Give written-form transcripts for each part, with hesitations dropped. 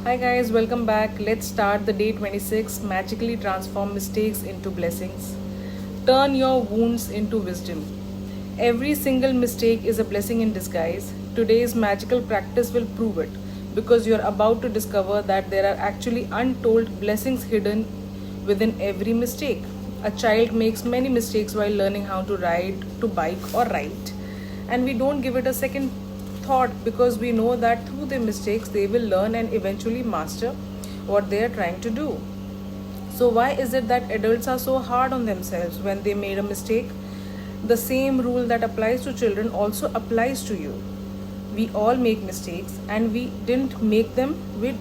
Hi guys, welcome back. Let's start the day 26. Magically transform mistakes into blessings. Turn your wounds into wisdom. Every single mistake is a blessing in disguise. Today's magical practice will prove it because you're about to discover that there are actually untold blessings hidden within every mistake. A child makes many mistakes while learning how to ride, to bike, or write, and we don't give it a second thought because we know that through their mistakes they will learn and eventually master what they are trying to do. So, why is it that adults are so hard on themselves when they made a mistake? The same rule that applies to children also applies to you. We all make mistakes, and we didn't make them with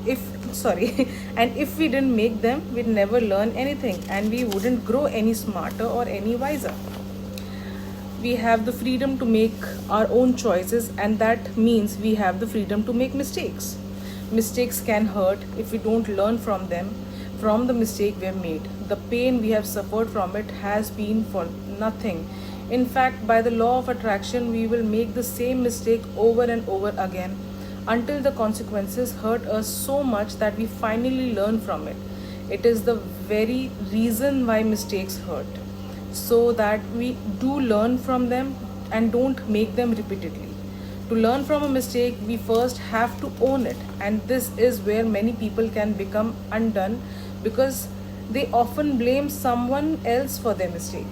if sorry and if we didn't make them, we'd never learn anything and we wouldn't grow any smarter or any wiser. We have the freedom to make our own choices, and that means we have the freedom to make mistakes. Mistakes can hurt if we don't learn from them, from the mistake we have made. The pain we have suffered from it has been for nothing. In fact, by the law of attraction, we will make the same mistake over and over again until the consequences hurt us so much that we finally learn from it. It is the very reason why mistakes hurt, so that we do learn from them and don't make them repeatedly. To learn from a mistake, we first have to own it, and this is where many people can become undone because they often blame someone else for their mistake.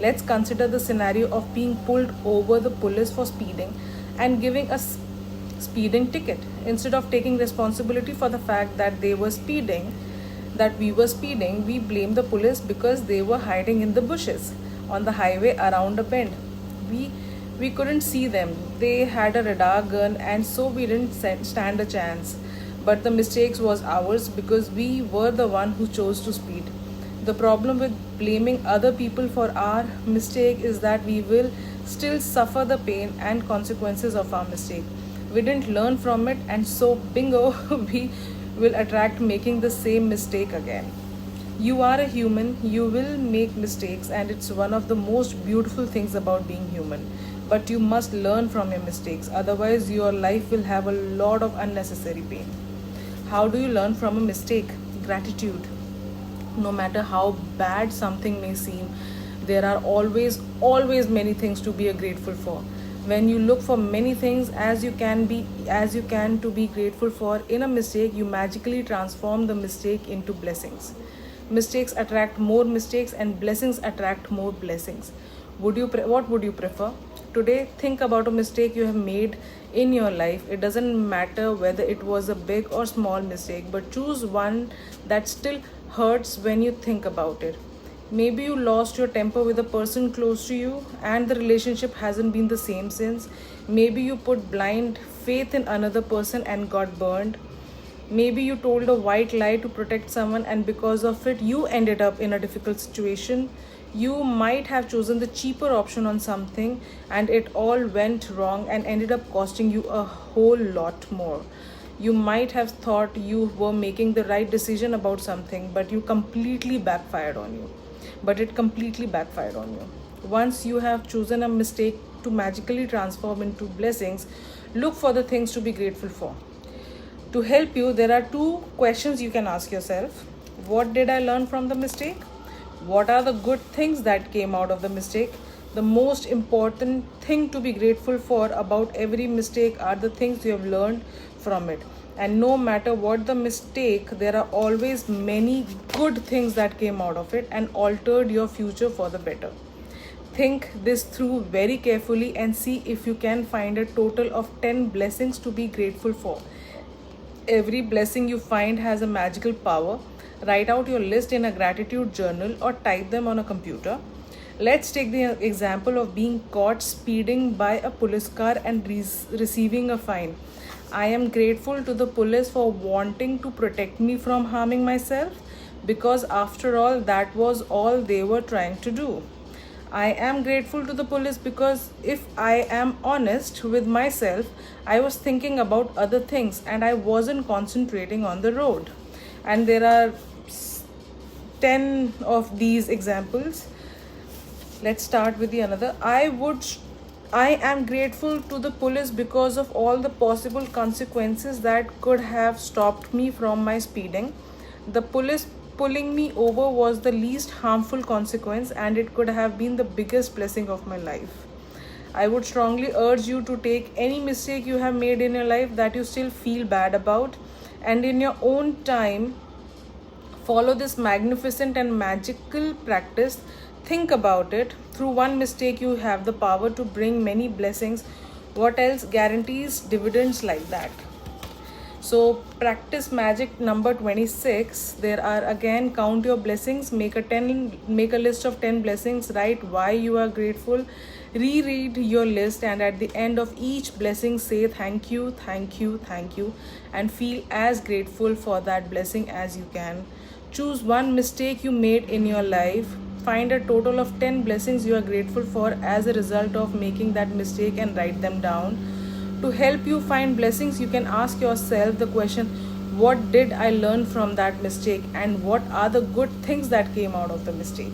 Let's consider the scenario of being pulled over the police for speeding and giving a speeding ticket. Instead of taking responsibility for the fact that we were speeding, we blame the police because they were hiding in the bushes on the highway around a bend. We we couldn't see them. They had a radar gun, and so we didn't stand a chance. But the mistake was ours because we were the one who chose to speed. The problem with blaming other people for our mistake is that we will still suffer the pain and consequences of our mistake. We didn't learn from it, and so bingo, we will attract making the same mistake again. You are a human, you will make mistakes, and it's one of the most beautiful things about being human. But you must learn from your mistakes, otherwise, your life will have a lot of unnecessary pain. How do you learn from a mistake? Gratitude. No matter how bad something may seem, there are always many things to be grateful for. When you look for many things as you can to be grateful for in a mistake, you magically transform the mistake into blessings. Mistakes attract more mistakes, and blessings attract more blessings. What would you prefer? Today, think about a mistake you have made in your life. It doesn't matter whether it was a big or small mistake, but choose one that still hurts when you think about it. Maybe you lost your temper with a person close to you and the relationship hasn't been the same since. Maybe you put blind faith in another person and got burned. Maybe you told a white lie to protect someone, and because of it, you ended up in a difficult situation. You might have chosen the cheaper option on something, and it all went wrong and ended up costing you a whole lot more. You might have thought you were making the right decision about something, but it completely backfired on you. Once you have chosen a mistake to magically transform into blessings, look for the things to be grateful for. To help you, there are two questions you can ask yourself. What did I learn from the mistake? What are the good things that came out of the mistake? The most important thing to be grateful for about every mistake are the things you have learned from it. And no matter what the mistake, there are always many good things that came out of it and altered your future for the better. Think this through very carefully and see if you can find a total of 10 blessings to be grateful for. Every blessing you find has a magical power. Write out your list in a gratitude journal or type them on a computer. Let's take the example of being caught speeding by a police car and receiving a fine. I am grateful to the police for wanting to protect me from harming myself, because after all, that was all they were trying to do. I am grateful to the police because if I am honest with myself, I was thinking about other things and I wasn't concentrating on the road. And there are 10 of these examples. Let's start with the another. I would I am grateful to the police because of all the possible consequences that could have stopped me from my speeding. The police pulling me over was the least harmful consequence, and it could have been the biggest blessing of my life. I would strongly urge you to take any mistake you have made in your life that you still feel bad about, and in your own time follow this magnificent and magical practice. Think about it. Through one mistake, you have the power to bring many blessings. What else guarantees dividends like that? So, practice magic number 26. There are again, count your blessings, make a list of 10 blessings, write why you are grateful, reread your list, and at the end of each blessing say thank you, thank you, thank you, and feel as grateful for that blessing as you can. Choose one mistake you made in your life. Find a total of 10 blessings you are grateful for as a result of making that mistake and write them down. To help you find blessings, you can ask yourself the question, what did I learn from that mistake, and what are the good things that came out of the mistake?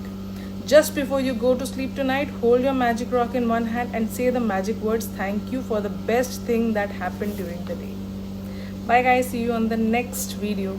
Just before you go to sleep tonight, hold your magic rock in one hand and say the magic words, thank you for the best thing that happened during the day. Bye guys, see you on the next video.